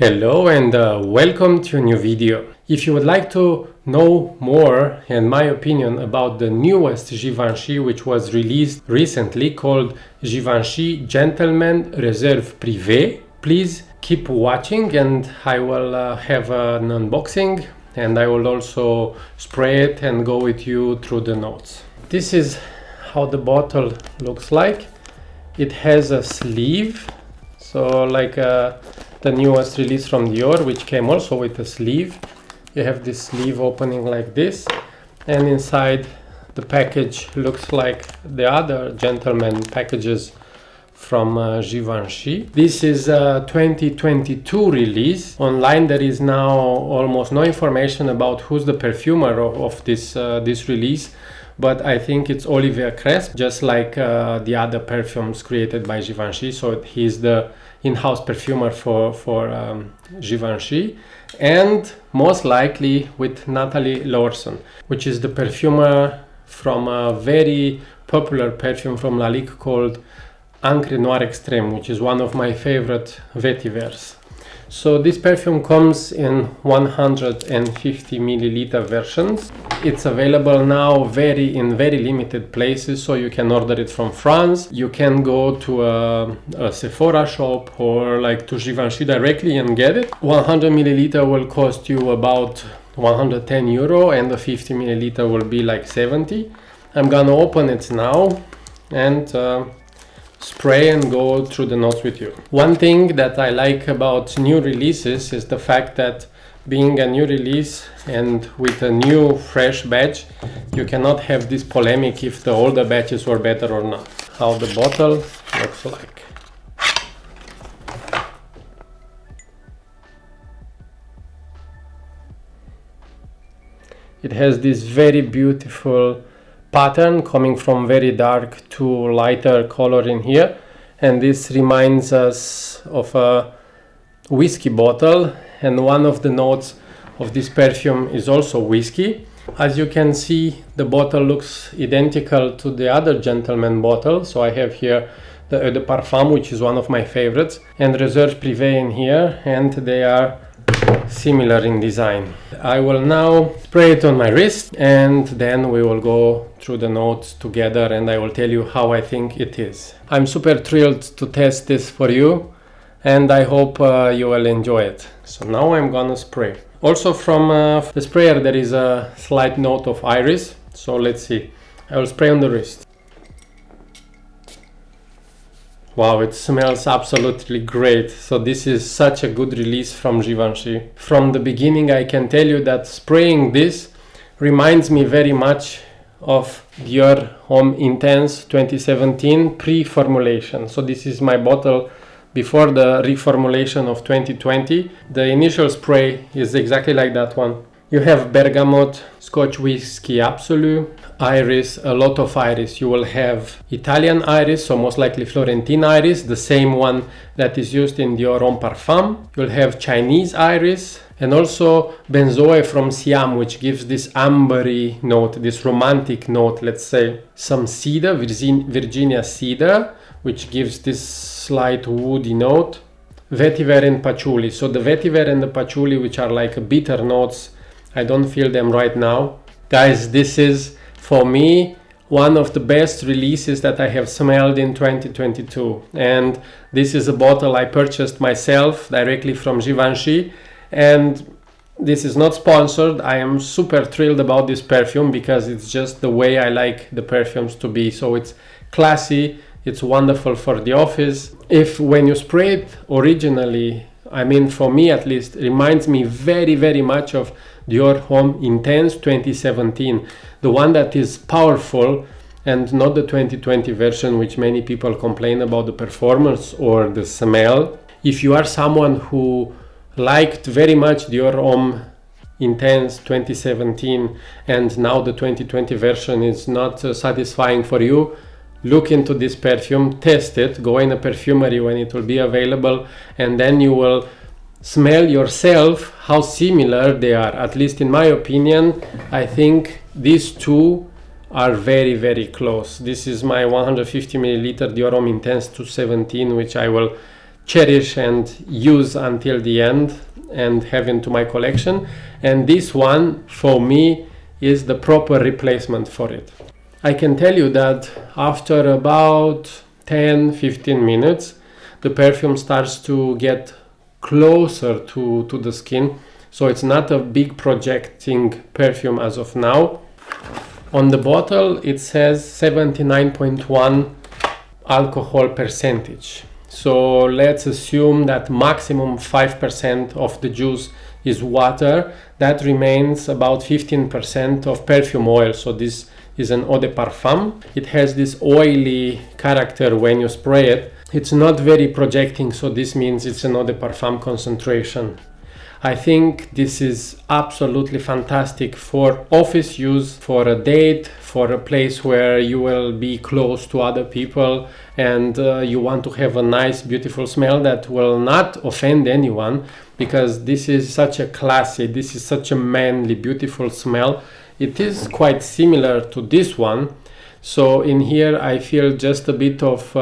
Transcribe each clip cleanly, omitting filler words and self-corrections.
Hello and welcome to a new video. If you would like to know more and my opinion about the newest Givenchy which was released recently called Givenchy Gentleman Réserve Privée, please keep watching and I will have an unboxing and I will also spray it and go with you through the notes. This is how the bottle looks like. It has a sleeve, so like the newest release from Dior, which came also with a sleeve. You have this sleeve opening like this, and inside the package looks like the other gentleman packages from Givenchy. This is a 2022 release. Online there is now almost no information about who's the perfumer of this release, but I think it's Olivier Cresp, just like the other perfumes created by Givenchy. So he's the in-house perfumer for Givenchy, and most likely with Natalie Lorson, which is the perfumer from a very popular perfume from Lalique called Encre Noire Extreme, which is one of my favorite Vetivers. So this perfume comes in 150 milliliter versions. It's available now in very limited places, so you can order it from France. You can go to a Sephora shop or like to Givenchy directly and get it. 100 milliliter will cost you about 110 euro and the 50 milliliter will be like 70. I'm gonna open it now and spray and go through the notes with you. One thing that I like about new releases is the fact that being a new release and with a new fresh batch, you cannot have this polemic if the older batches were better or not. How the bottle looks like. It has this very beautiful pattern coming from very dark to lighter color in here, and this reminds us of a whiskey bottle, and one of the notes of this perfume is also whiskey. As you can see, the bottle looks identical to the other gentleman bottle, so I have here the Eau de Parfum, which is one of my favorites, and Réserve Privée in here, and they are similar in design. I will now spray it on my wrist and then we will go through the notes together and I will tell you how I think it is. I'm super thrilled to test this for you and I hope you will enjoy it. So now I'm gonna spray. Also from the sprayer there is a slight note of iris, so let's see. I will spray on the wrist. Wow, it smells absolutely great. So this is such a good release from Givenchy. From the beginning I can tell you that spraying this reminds me very much of Dior Homme Intense 2017 pre-formulation. So this is my bottle before the reformulation of 2020. The initial spray is exactly like that one. You have bergamot, Scotch Whisky Absolue, iris, a lot of iris. You will have Italian iris, so most likely Florentine iris, the same one that is used in Dior Homme Parfum. You'll have Chinese iris and also Benzoin from Siam, which gives this ambery note, this romantic note, let's say. Some cedar, Virginia cedar, which gives this slight woody note. Vetiver and Patchouli. So the Vetiver and the Patchouli, which are like bitter notes, I don't feel them right now. Guys, this is for me one of the best releases that I have smelled in 2022, and this is a bottle I purchased myself directly from Givenchy, and this is not sponsored. I am super thrilled about this perfume because it's just the way I like the perfumes to be. So it's classy, it's wonderful for the office. If when you spray it originally, I mean for me at least, reminds me very much of Dior Homme Intense 2017, the one that is powerful and not the 2020 version, which many people complain about the performance or the smell. If you are someone who liked very much Dior Homme Intense 2017 and now the 2020 version is not satisfying for you, look into this perfume, test it, go in a perfumery when it will be available, and then you will smell yourself how similar they are. At least in my opinion, I think these two are very close. This is my 150 milliliter Dior Homme Intense 217, which I will cherish and use until the end and have into my collection. And this one for me is the proper replacement for it. I can tell you that after about 10-15 minutes the perfume starts to get closer to the skin, so it's not a big projecting perfume as of now. On the bottle it says 79.1 alcohol percentage, so let's assume that maximum 5% of the juice is water. That remains about 15% of perfume oil, so this is an eau de parfum. It has this oily character when you spray it. It's not very projecting, so this means it's an eau de parfum concentration. I think this is absolutely fantastic for office use, for a date, for a place where you will be close to other people and you want to have a nice, beautiful smell that will not offend anyone, because this is such a classy, this is such a manly, beautiful smell. It is quite similar to this one. So in here I feel just a bit of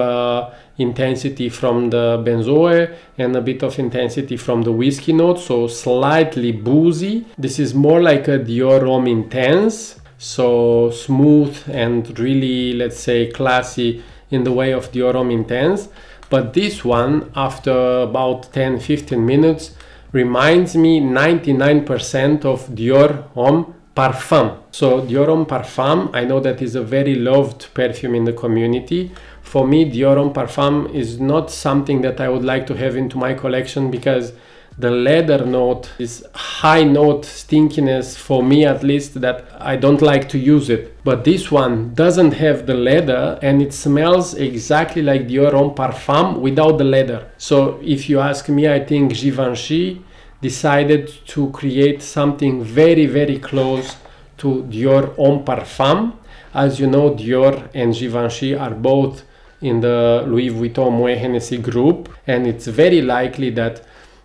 intensity from the benzoin and a bit of intensity from the whiskey note, so slightly boozy. This is more like a Dior Homme Intense, so smooth and really, let's say, classy in the way of Dior Homme Intense. But this one, after about 10-15 minutes, reminds me 99% of Dior Homme Parfum. So Dior Homme Parfum, I know that is a very loved perfume in the community. For me, Dior Homme Parfum is not something that I would like to have into my collection, because the leather note is high note stinkiness, for me at least, that I don't like to use it. But this one doesn't have the leather and it smells exactly like Dior Homme Parfum without the leather. So if you ask me, I think Givenchy decided to create something very, very close to Dior Homme Parfum. As you know, Dior and Givenchy are both in the Louis Vuitton Moet Hennessy group, and it's very likely that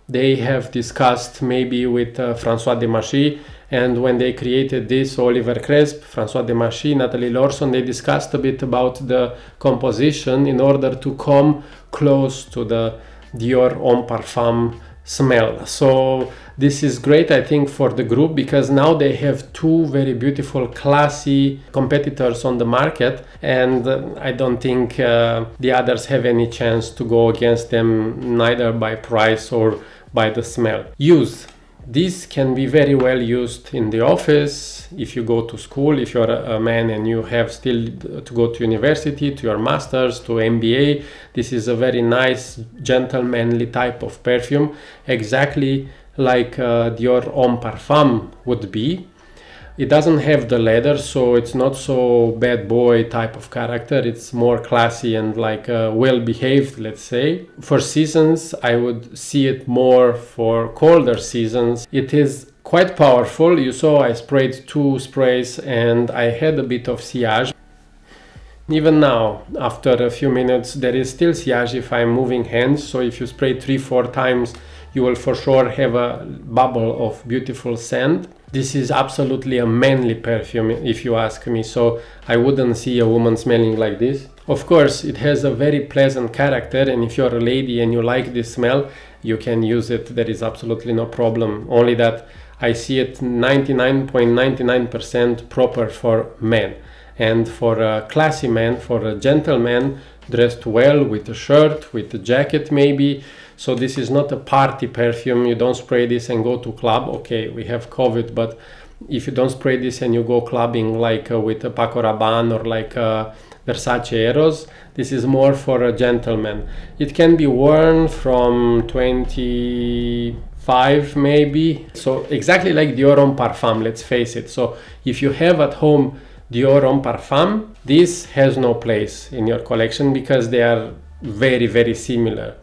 they have discussed maybe with François Demachy, and when they created this, Olivier Cresp, François Demachy, Natalie Lorson, they discussed a bit about the composition in order to come close to the Dior Homme Parfum smell. So this is great, I think, for the group, because now they have two very beautiful, classy competitors on the market, and I don't think the others have any chance to go against them, neither by price or by the smell. Use. This can be very well used in the office, if you go to school, if you're a man and you have still to go to university, to your masters, to MBA. This is a very nice, gentlemanly type of perfume, exactly like Dior Homme Parfum would be. It doesn't have the leather, so it's not so bad boy type of character. It's more classy and like well behaved, let's say. For seasons, I would see it more for colder seasons. It is quite powerful. You saw I sprayed 2 sprays and I had a bit of sillage. Even now, after a few minutes, there is still sillage if I'm moving hands. So if you spray 3-4 times, you will for sure have a bubble of beautiful scent. This is absolutely a manly perfume, if you ask me, so I wouldn't see a woman smelling like this. Of course, it has a very pleasant character, and if you're a lady and you like this smell, you can use it. There is absolutely no problem. Only that I see it 99.99% proper for men. And for a classy man, for a gentleman, dressed well with a shirt, with a jacket maybe. So this is not a party perfume. You don't spray this and go to club. Okay, we have COVID, but if you don't spray this and you go clubbing like with a Paco Rabanne or like Versace Eros, this is more for a gentleman. It can be worn from 25 maybe. So exactly like Dior Homme Parfum, let's face it. So if you have at home Dior Homme Parfum, this has no place in your collection because they are very, very similar.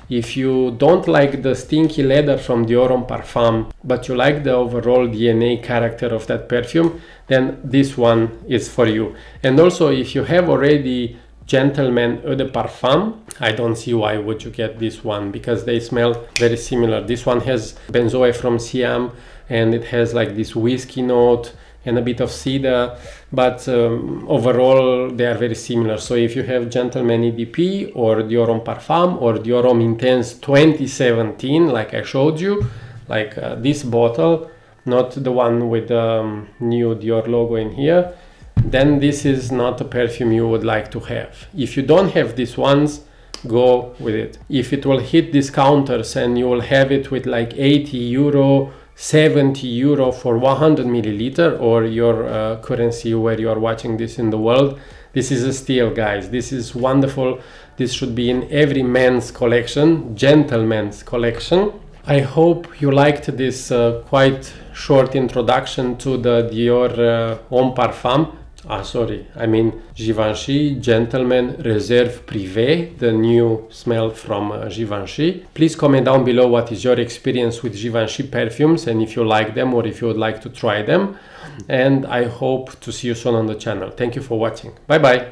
If you don't like the stinky leather from Dior Homme Parfum, but you like the overall DNA character of that perfume, then this one is for you. And also, if you have already Gentleman Eau de Parfum, I don't see why would you get this one, because they smell very similar. This one has benzoin from Siam, and it has like this whiskey note, and a bit of cedar, but overall they are very similar. So if you have Gentleman EDP or Dior Homme Parfum or Dior Homme Intense 2017, like I showed you, like this bottle, not the one with the new Dior logo in here, then this is not a perfume you would like to have. If you don't have these ones, go with it. If it will hit discounters and you will have it with like 80 euro, 70 euro for 100 milliliter, or your currency where you are watching this in the world, this is a steal, guys. This is wonderful. This should be in every men's collection, gentleman's collection. I hope you liked this quite short introduction to the Dior Homme Parfum. Givenchy Gentleman Réserve Privée, the new smell from Givenchy. Please comment down below what is your experience with Givenchy perfumes and if you like them or if you would like to try them. And I hope to see you soon on the channel. Thank you for watching. Bye bye.